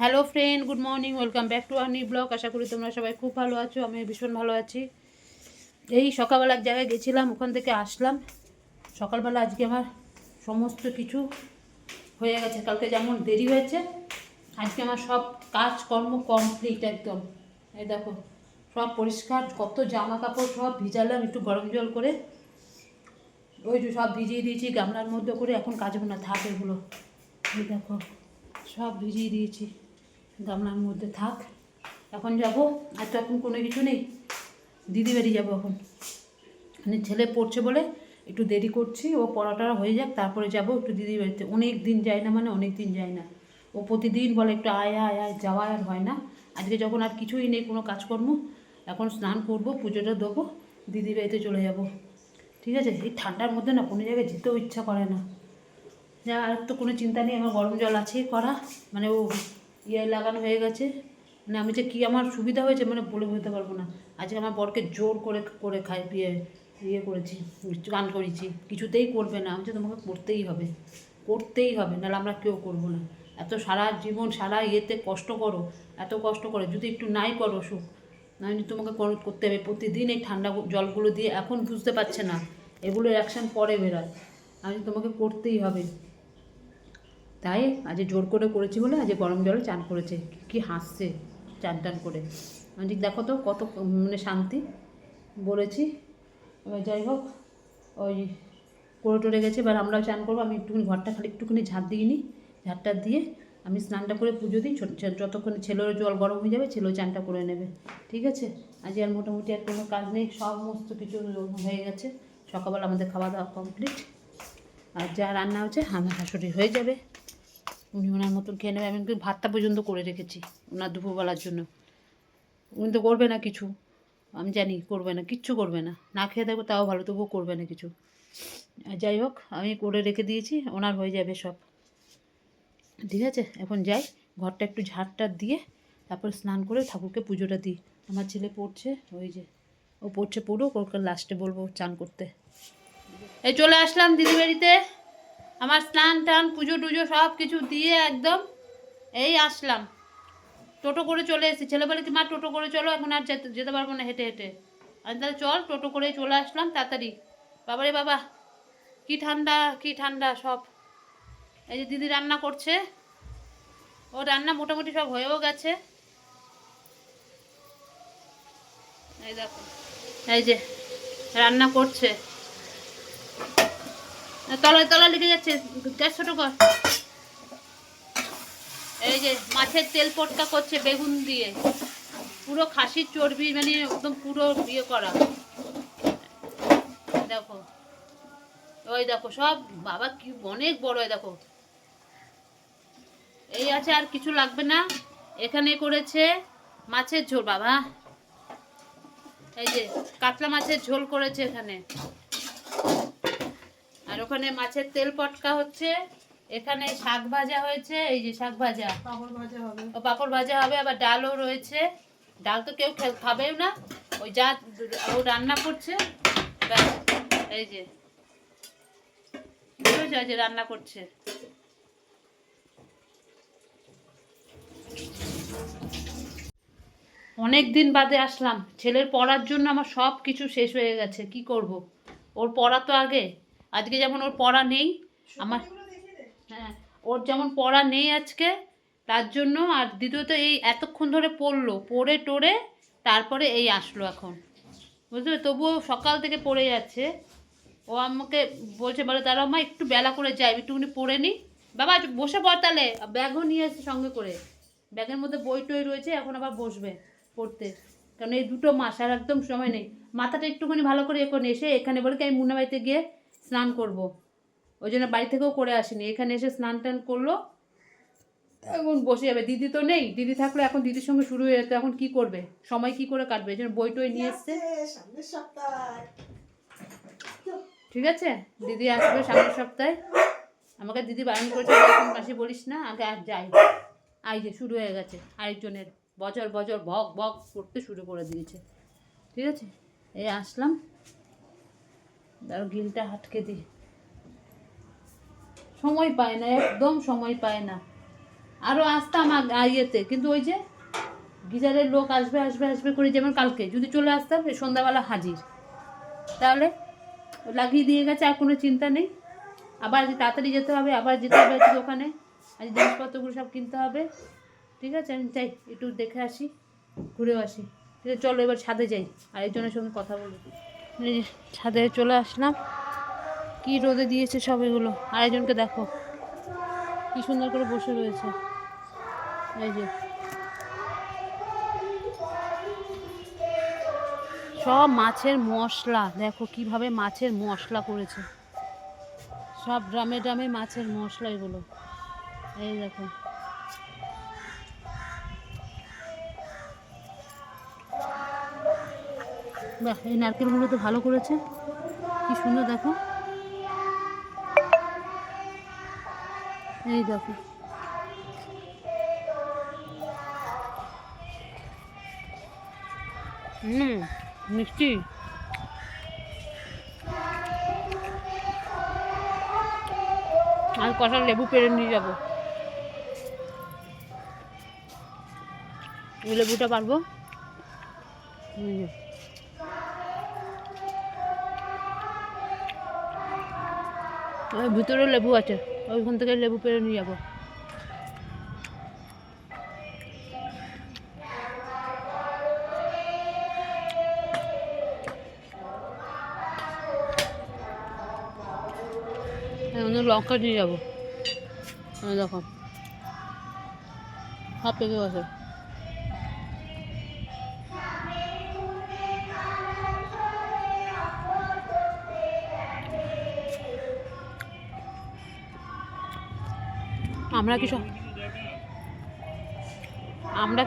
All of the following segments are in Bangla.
Hello friend, good morning, welcome back to our new blog. আশা করি তোমরা সবাই খুব ভালো আছো। আমি ভীষণ ভালো আছি। এই সকালবেলা এক জায়গায় গেছিলাম, ওখান থেকে আসলাম। সকালবেলা আজকে আমার সমস্ত কিছু হয়ে গেছে। কালকে যেমন দেরি হয়েছে, আজকে আমার সব কাজকর্ম কমপ্লিট একদম। এই দেখো, সব পরিষ্কার, কত জামা কাপড় সব ভিজালাম একটু গরম জল করে। ওই যে সব ভিজিয়ে দিয়েছি গামলার মধ্যে করে, এখন কাচবো না, থাক এগুলো। এই দেখো, সব ভিজিয়ে দিয়েছি, গামলার মধ্যে থাক। এখন যাব, আর তো এখন কোনো কিছু নেই, দিদি বাড়ি যাবো এখন। মানে ছেলে পড়ছে বলে একটু দেরি করছি, ও পড়াটা হয়ে যাক তারপরে যাব একটু দিদি বাড়িতে। অনেক দিন যায় না, মানে অনেক দিন যায় না। ও প্রতিদিন বলে একটু আয় আয় আয়, যাওয়া আর হয় না। আজকে যখন আর কিছুই নেই, কোনো কাজকর্ম, এখন স্নান করবো, পুজোটা দেবো, দিদি বাড়িতে চলে যাব। ঠিক আছে? এই ঠান্ডার মধ্যে না কোনো জায়গায় যেতেও ইচ্ছা করে না। যা, আর তো কোনো চিন্তা নেই, আমার গরম জল আছেই করা, মানে ও লাগানো হয়ে গেছে। মানে আমি যে কী আমার সুবিধা হয়েছে, মানে বলে বোঝাতে পারবো না। আজকে আমার বরকে জোর করে করে খাই করেছি, গান করেছি, কিছুতেই করবে না। আমি যে তোমাকে করতেই হবে, করতেই হবে, নাহলে আমরা কেউ করবো না। এত সারা জীবন সারা কষ্ট করো, এত কষ্ট করে যদি একটু নাই করো সুখ, নাহলে তোমাকে করতে হবে প্রতিদিন এই ঠান্ডা জলগুলো দিয়ে। এখন বুঝতে পারছে না, এগুলো অ্যাকশন পরে বেরোয়। আমি তোমাকে করতেই হবে। তাই আজ জোর করে করেছি বলে আজ গরম জলে চান করেছে। কি হাসছে চান টান করে। আমি ঠিক দেখো তো কত মানে শান্তি বলেছি। এবার যাই হোক, ওই করে টরে গেছে, এবার আমরাও চান করবো। আমি একটুখানি ঘরটা খালি একটুখানি ঝাঁট দিয়ে নিই, ঝাঁটটা দিয়ে আমি স্নানটা করে পুজো দিই। যতক্ষণে ছেলেরও জল গরম হয়ে যাবে, ছেলেও চানটা করে নেবে। ঠিক আছে? আজ আর মোটামুটি আর কোনো কাজ নেই, সমস্ত কিছু হয়ে গেছে। সকালবেলা আমাদের খাওয়া দাওয়া কমপ্লিট। আর যা রান্না হচ্ছে আমার শাশুড়ি হয়ে যাবে, উনি ওনার মতন খেয়ে নেবে। আমি কিন্তু ভাতটা পর্যন্ত করে রেখেছি ওনার দুপুরবেলার জন্য। উনি তো করবে না কিছু, আমি জানি করবে না, কিচ্ছু করবে না, না খেয়ে থাকবে তাও ভালো, তবুও করবে না কিছু। যাই হোক, আমি করে রেখে দিয়েছি, ওনার হয়ে যাবে সব। ঠিক আছে? এখন যাই, ঘরটা একটু ঝাড়টা দিয়ে তারপর স্নান করে ঠাকুরকে পুজোটা দিই। আমার ছেলে পড়ছে, ওই যে ও পড়ছে, পড়ুক, ওকে লাস্টে বলবো চান করতে। এই চলে আসলাম দিদি বাড়িতে, আমার স্নান টান পুজো টুজো সব কিছু দিয়ে একদম এই আসলাম। টোটো করে চলে এসেছি, ছেলে বলে কি মা টোটো করে চলো, এখন আর যেতে পারবো না হেঁটে হেঁটে। আমি তাহলে চল, টোটো করেই চলে আসলাম তাড়াতাড়ি। বাবারে বাবা, কি ঠান্ডা, কি ঠান্ডা সব। এই যে দিদি রান্না করছে, ও রান্না মোটামুটি সব হয়েও গেছে। এই দেখো, এই যে রান্না করছে, তলায় তলা লেগে যাচ্ছে, গ্যাস ছোটো কর। এই যে মাছের তেল পটকা করছে বেগুন দিয়ে, পুরো খাসির চর্বি, মানে একদম পুরো ইয়ে করা। দেখো, ওই দেখো সব, বাবা কি অনেক বড়। দেখো, এই আছে, আর কিছু লাগবে না। এখানে করেছে মাছের ঝোল, বাবা এই যে কাতলা মাছের ঝোল করেছে এখানে, আর ওখানে মাছের তেল পটকা হচ্ছে। এখানে শাক ভাজা হয়েছে, এই যে শাক ভাজা, পাঁপড় ভাজা হবে, ও পাঁপড় ভাজা হবে, আবার ডালও রয়েছে। ডাল তো কেউ খাবেও না, ওই যা ও রান্না করছে ব্যাস। এই যে যে রান্না করছে। অনেক দিন বাদে আসলাম, ছেলের পড়ার জন্য আমার সব কিছু শেষ হয়ে গেছে। কি করব, ওর পড়া তো আগে। আজকে যেমন ওর পড়া নেই, আমার, হ্যাঁ, ওর যেমন পড়া নেই আজকে, তার জন্য। আর দ্বিতীয়ত এই এতক্ষণ ধরে পড়লো, পড়ে টোড়ে তারপরে এই আসলো এখন, বুঝলে? তবুও সকাল থেকে পড়ে যাচ্ছে। ও আমাকে বলছে, বলে দাঁড়াও মা একটু বেলা করে যাই, একটুখানি পড়ে নিই। বাবা বসে পড় তাহলে, ব্যাগও নিয়ে এসে সঙ্গে করে, ব্যাগের মধ্যে বই টই রয়েছে, এখন আবার বসবে পড়তে। কারণ এই 2 মাস আর একদম সময় নেই। মাথাটা একটুখানি ভালো করে এখন এসে এখানে বলে কি আমি মুন্না বাড়িতে গিয়ে স্নান করব, ওই জন্য বাড়ি থেকেও করে আসিনি, এখানে এসে স্নান টান করলো, এখন বসে যাবে। দিদি তো নেই, দিদি থাকলে এখন দিদির সঙ্গে শুরু হয়ে যেত, এখন কি করবে, সময় কি করে কাটবে, এই জন্য বই টই নিয়ে এসছে। ঠিক আছে, দিদি আসবে সামনের সপ্তাহে। আমাকে দিদি বারণ করেছে, এখন মাসি বলিস না, আগে আর যাই। আই যে শুরু হয়ে গেছে, আরেকজনের বজর বজর ভক ভক করতে শুরু করে দিয়েছে। ঠিক আছে, এই আসলাম, তার গিলটা আটকে দিই। সময় পায় না, একদম সময় পায় না। আরও আসতাম ইয়েতে, কিন্তু ওই যে গিজারের লোক আসবে আসবে আসবে করে, যেমন কালকে যদি চলে আসতাম সন্ধ্যাবেলা হাজির, তাহলে লাগিয়ে দিয়ে গেছে, আর কোনো চিন্তা নেই। আবার যে তাড়াতাড়ি যেতে হবে, আবার যেতে হবে একটু দোকানে, আজ জিনিসপত্রগুলো সব কিনতে হবে। ঠিক আছে, আমি চাই একটু দেখে আসি, ঘুরেও আসি। ঠিক আছে, চলো এবার ছাদে যাই, আরেকজনের সঙ্গে কথা বলবো। এই যে ছাদে চলে আসলাম, কি রোদে দিয়েছে সব এগুলো। আরেকজনকে দেখো কি সুন্দর করে বসে রয়েছে, এই যে সব মাছের মশলা, দেখো কিভাবে মাছের মশলা করেছে, সব ড্রামে ড্রামে মাছের মশলা এগুলো, এই দেখো। বাহ, এই নারকেলগুলো তো ভালো করেছে, কি সুন্দর দেখো, এই দেখো। মিষ্টি। আর কষা লেবু পেড়ে নিয়ে যাবো, এই লেবুটা পারবো। ভিতরে লেবু আছে, ওইখান থেকে লেবু পেড়ে নিয়ে যাবো। লঙ্কা নিয়ে যাবো, দেখো সব পেকে গেছে। আমরা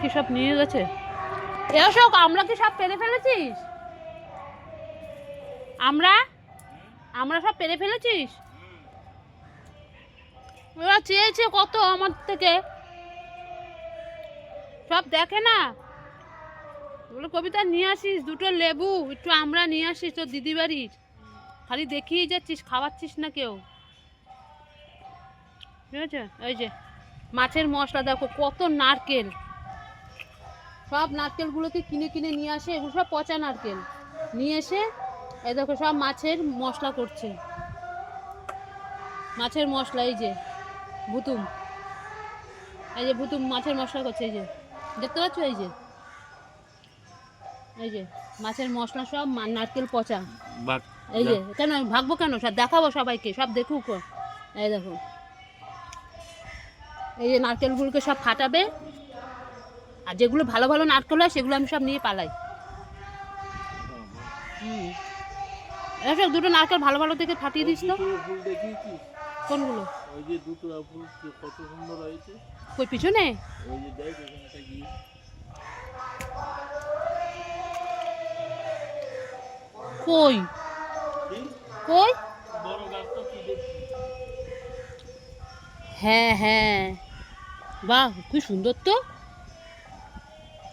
কি সব নিয়ে গেছে, এসব আমরা কি সব পেরে ফেলেছিস, আমরা আমরা সব পেরে ফেলেছিস। ওরা চেয়েছে কত আমার থেকে, সব দেখে না। বলে কবিতা নিয়ে আসিস দুটো লেবু, একটু আমরা নিয়ে আসিস তোর দিদি বাড়ির, খালি দেখিয়ে যাচ্ছিস, খাওয়াচ্ছিস না কেউ। ঠিক আছে, ওই যে মাছের মশলা দেখো, কত নারকেল, সব নারকেলগুলোকে কিনে কিনে নিয়ে আসে, এগুলো সব পচা নারকেল নিয়ে এসে এই দেখো সব মাছের মশলা করছে, মাছের মশলা। এই যে ভুতুম, এই যে ভুতুম মাছের মশলা করছে, এই যে দেখতে পাচ্ছ, এই যে মাছের মশলা সব নারকেল পচা। এই যে কেন ভাগবো কেন, সব দেখাবো সবাইকে, সব দেখুক। এই দেখো, এই যে নারকেলগুলোকে সব ফাটাবে, আর যেগুলো ভালো ভালো নারকেল হয় সেগুলো আমি সব নিয়ে পালাই। এসব দুটো নারকেল ভালো ভালো থেকে ফাটিয়ে দিস তো। কোনগুলো? ওই যে দুটো ফুল কত সুন্দর হয়েছে, কই পিছনে, ওই যে দেখ এখানটা গিয়ে। কই কই, বড় গাছটা কি দেখছিস? হ্যাঁ হ্যাঁ, বাহ কি সুন্দর তো,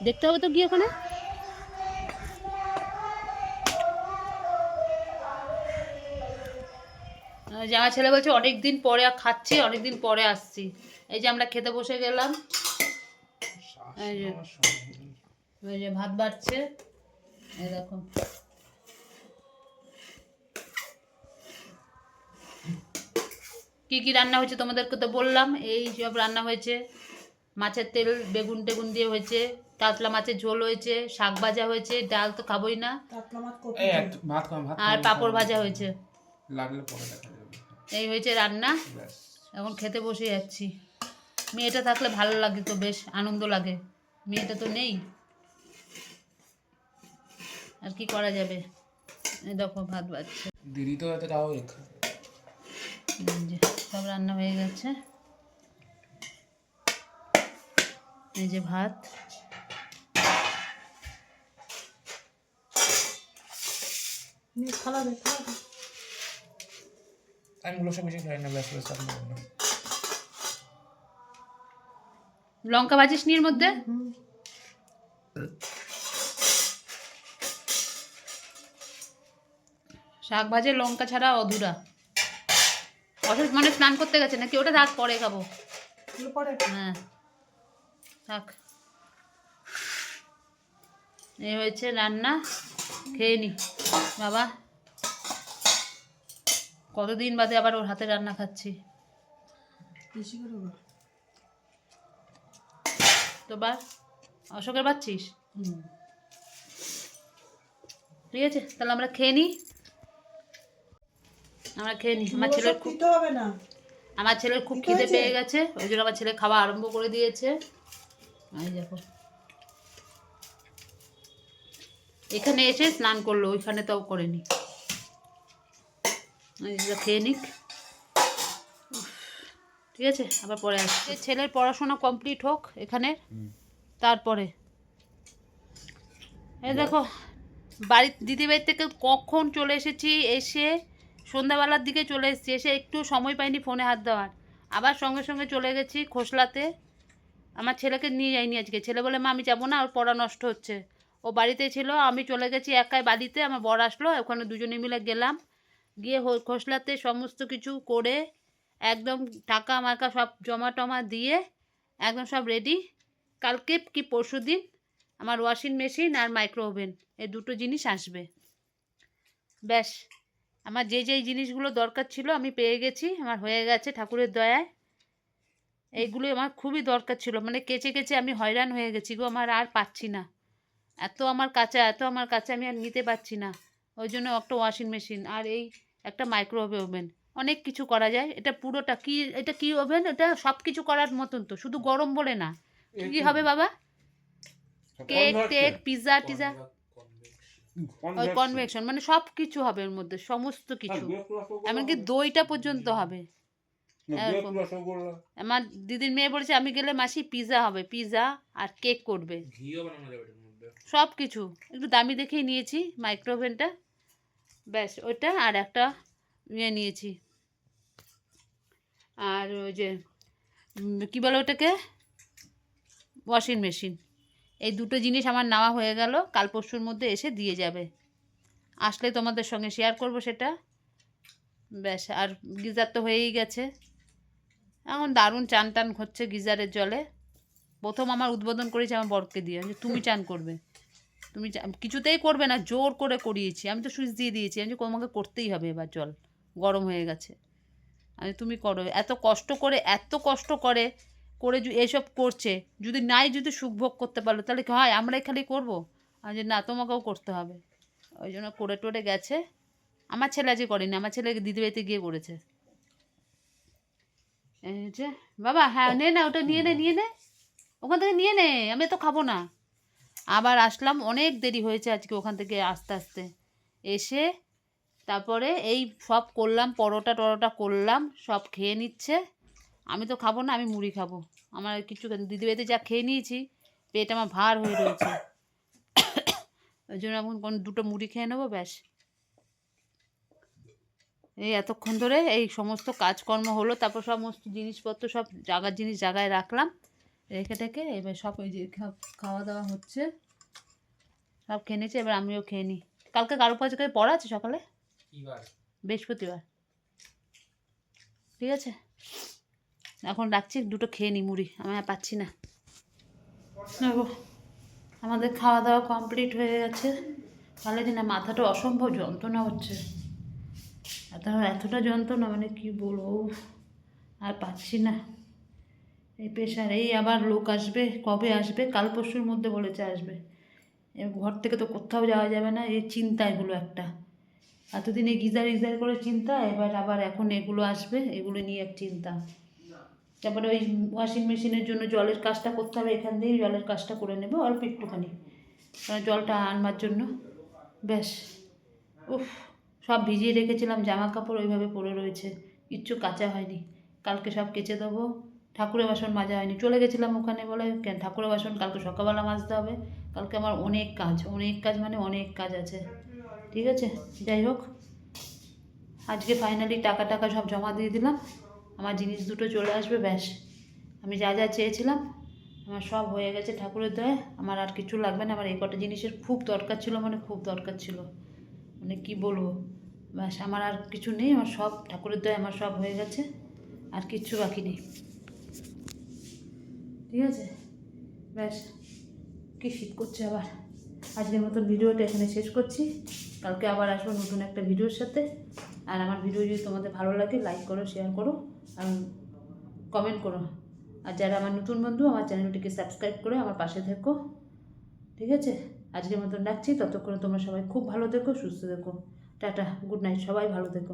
দেখতে হবে তো গিয়ে ওখানে। যাওয়া ছেলে বলছে অনেকদিন পরে খাচ্ছি, অনেকদিন পরে আসছি। এই যে আমরা খেতে বসে গেলাম, এই যে ভাত বাড়ছে, এই দেখো। কি কি রান্না হয়েছে তোমাদেরকে তো বললাম, এই সব রান্না হয়েছে, মাছের তেল বেগুন টেগুন দিয়ে হয়েছে, কাতলা মাছের ঝোল হয়েছে, শাক ভাজা হয়েছে, ডাল তো খাবোই না, আর পাঁপড় ভাজা হয়েছে, এই হয়েছে রান্না। এখন খেতে বসে যাচ্ছি। মেয়েটা থাকলে ভালো লাগে তো, বেশ আনন্দ লাগে, মেয়েটা তো নেই, আর কি করা যাবে। এই দেখো ভাত বাড়ছে, দিদি তো সব রান্না হয়ে গেছে। এই যে ভাত, লঙ্কা ভাজিস নি এর মধ্যে, শাক ভাজে লঙ্কা ছাড়া অধুরা। অসুখ মানে স্নান করতে গেছে নাকি, ওটা রাত পরে খাবো। হ্যাঁ থাক, এই হয়েছে রান্না, খেয়ে নি। বাবা কতদিন বাদে আবার ওর হাতে রান্না খাচ্ছি। তো বার অশোকের পাচ্ছিস? ঠিক আছে, তাহলে আমরা খেয়ে নিই। আমার ছেলের খুব খিদে পেয়ে গেছে, ওই জন্য আমার ছেলে খাওয়া আরম্ভ করে দিয়েছে। এই দেখো, এখানে এসে স্নান করলো, ওইখানে তাও করেনি। খেয়ে নিক, ঠিক আছে, আবার পরে আসছে। ছেলের পড়াশোনা কমপ্লিট হোক এখানে, তারপরে। এই দেখো দিদিবাড়ির থেকে কখন চলে এসেছি, এসে সন্ধ্যাবেলার দিকে চলে এসেছি, এসে একটু সময় পাইনি ফোনে হাত দেওয়ার। আবার সঙ্গে সঙ্গে চলে গেছি খোসলাতে। আমার ছেলেকে নিয়ে যাইনি আজকে, ছেলে বলে মা আমি যাবো না, ওর পড়া নষ্ট হচ্ছে। ও বাড়িতে ছিল, আমি চলে গেছি একাই বাড়িতে। আমার বর আসলো, ওখানে দুজনে মিলে গেলাম, গিয়ে খোসলাতে সমস্ত কিছু করে একদম টাকা মাকা সব জমা টমা দিয়ে একদম সব রেডি। কালকে কি পরশু দিন আমার ওয়াশিং মেশিন আর মাইক্রো ওভেন, এই দুটো জিনিস আসবে। ব্যাস, আমার যেই জিনিসগুলো দরকার ছিল আমি পেয়ে গেছি, আমার হয়ে গেছে ঠাকুরের দয়ায়। এইগুলো আমার খুবই দরকার ছিল, মানে কেচে কেচে আমি হয়রান হয়ে গেছি গো, আমার আর পাচ্ছি না, এত আমার কাছে আমি আর নিতে পারছি না। ওই জন্য একটা ওয়াশিং মেশিন আর এই একটা মাইক্রোওয়েভ ওভেন, অনেক কিছু করা যায়। এটা পুরোটা কি, এটা কি ওভেন, এটা সব কিছু করার মতন তো, শুধু গরম বলে না। কি হবে বাবা? কেক টেক পিৎজা টিজা, ওই কনভেকশন, মানে সব কিছু হবে এর মধ্যে, সমস্ত কিছু, এমনকি দইটা পর্যন্ত হবে। আমার দিদির মেয়ে বলেছে আমি গেলে মাসি পিৎজা হবে, পিৎজা আর কেক করবে, সব কিছু। একটু দামি দেখেই নিয়েছি মাইক্রোওভেনটা, ব্যাস ওইটা, আর একটা নিয়েছি, আর ওই যে কী বলে ওটাকে, ওয়াশিং মেশিন। এই দুটো জিনিস আমার নেওয়া হয়ে গেল, কাল পরশুর মধ্যে এসে দিয়ে যাবে, আসলে তোমাদের সঙ্গে শেয়ার করব সেটা। ব্যাস, আর গিজার তো হয়েই গেছে, এখন দারুণ চান টান হচ্ছে গিজারের জলে। প্রথম আমার উদ্বোধন করেছি আমার বরকে দিয়ে, যে তুমি চান করবে, তুমি কিছুতেই করবে না, জোর করে করিয়েছি। আমি তো সুইচ দিয়ে দিয়েছি, আমি তোমাকে করতেই হবে, এবার জল গরম হয়ে গেছে, আমি তুমি করো। এত কষ্ট করে এসব করছে, যদি সুখভোগ করতে পারলো তাহলে কি হয়, আমরাই খালি করবো? আর যে না, তোমাকেও করতে হবে। ওই জন্য করে টোরে গেছে। আমার ছেলে আজকে করেনি, আমার ছেলে দিদিবাড়িতে গিয়ে করেছে। এই যে বাবা, হ্যাঁ নে না, ওটা নিয়ে নে ওখান থেকে নিয়ে নে, আমি তো খাবো না। আবার আসলাম, অনেক দেরি হয়েছে আজকে ওখান থেকে আস্তে আস্তে এসে, তারপরে এই সব করলাম, পরোটা টরোটা করলাম, সব খেয়ে নিচ্ছে। আমি তো খাবো না, আমি মুড়ি খাবো। আমার কিছু দিদিবাড়িতে যা খেয়ে নিয়েছি, পেট আমার ভার হয়ে রয়েছে, ওই জন্য এখন দুটো মুড়ি খেয়ে নেবো, ব্যাস। এই এতক্ষণ ধরে এই সমস্ত কাজকর্ম হলো, তারপর সমস্ত জিনিসপত্র সব জায়গায় রাখলাম, রেখে টেকে এবার সব ওই যে খাওয়া দাওয়া হচ্ছে, সব খেয়ে নিয়েছে, এবার আমিও খেয়ে নিই। কালকে কারো কাছে পড়া আছে সকালে, বৃহস্পতিবার, ঠিক আছে। এখন রাখছি, দুটো খেয়ে নিই মুড়ি, আমি আর পাচ্ছি না। আমাদের খাওয়া দাওয়া কমপ্লিট হয়ে গেছে। তাহলে দিন মাথাটা অসম্ভব যন্ত্রণা হচ্ছে, এতটা যন্ত্রণা, মানে কি বলবো, আর পাচ্ছি না। এই প্রেশার, এই আবার লোক আসবে, কবে আসবে, কাল পরশুর মধ্যে বলেছে আসবে। ঘর থেকে তো কোথাও যাওয়া যাবে না, এই চিন্তা এগুলো একটা, এতদিন এই গিজার করে চিন্তা, এবার আবার এখন এগুলো আসবে, এগুলো নিয়ে এক চিন্তা। তারপরে ওই ওয়াশিং মেশিনের জন্য জলের কাজটা করতে হবে, এখান দিয়েই জলের কাজটা করে নেবো অল্প একটুখানি, কারণ জলটা আনবার জন্য। ব্যাস, উফ, সব ভিজিয়ে রেখেছিলাম, জামা কাপড় ওইভাবে পড়ে রয়েছে, কিচ্ছু কাচা হয়নি। কালকে সব কেচে দেবো। ঠাকুরের বাসন মাজা হয়নি, চলে গেছিলাম ওখানে, বলে কেন ঠাকুরের বাসন কালকে সকালবেলা মাজতে হবে। কালকে আমার অনেক কাজ মানে অনেক কাজ আছে, ঠিক আছে। যাই হোক, আজকে ফাইনালি টাকা সব জমা দিয়ে দিলাম, আমার জিনিস দুটো চলে আসবে, ব্যাস। আমি যা চেয়েছিলাম আমার সব হয়ে গেছে ঠাকুরের দয়ায়, আমার আর কিছু লাগবে না। আমার এই কটা জিনিসের খুব দরকার ছিল, মানে খুব দরকার ছিল, মানে কি বলবো, ব্যাস আমার আর কিছু নেই, আমার সব ঠাকুরের দয়ায় আমার সব হয়ে গেছে, আর কিচ্ছু বাকি নেই। ঠিক আছে? ব্যাস, কী শীত করছে আবার। আজকের মতন ভিডিওটা এখানে শেষ করছি। কালকে আবার আসবো নতুন একটা ভিডিওর সাথে। আর আমার ভিডিও যদি তোমাদের ভালো লাগে লাইক করো, শেয়ার করো আর কমেন্ট করো। আর যারা আমার নতুন বন্ধু, আমার চ্যানেলটিকে সাবস্ক্রাইব করে আমার পাশে থেকো। ঠিক আছে? আজকের মতন রাখছি। ততক্ষণে তোমরা সবাই খুব ভালো থেকো, সুস্থ থেকো। টাটা, গুড নাইট, সবাই ভালো থেকো।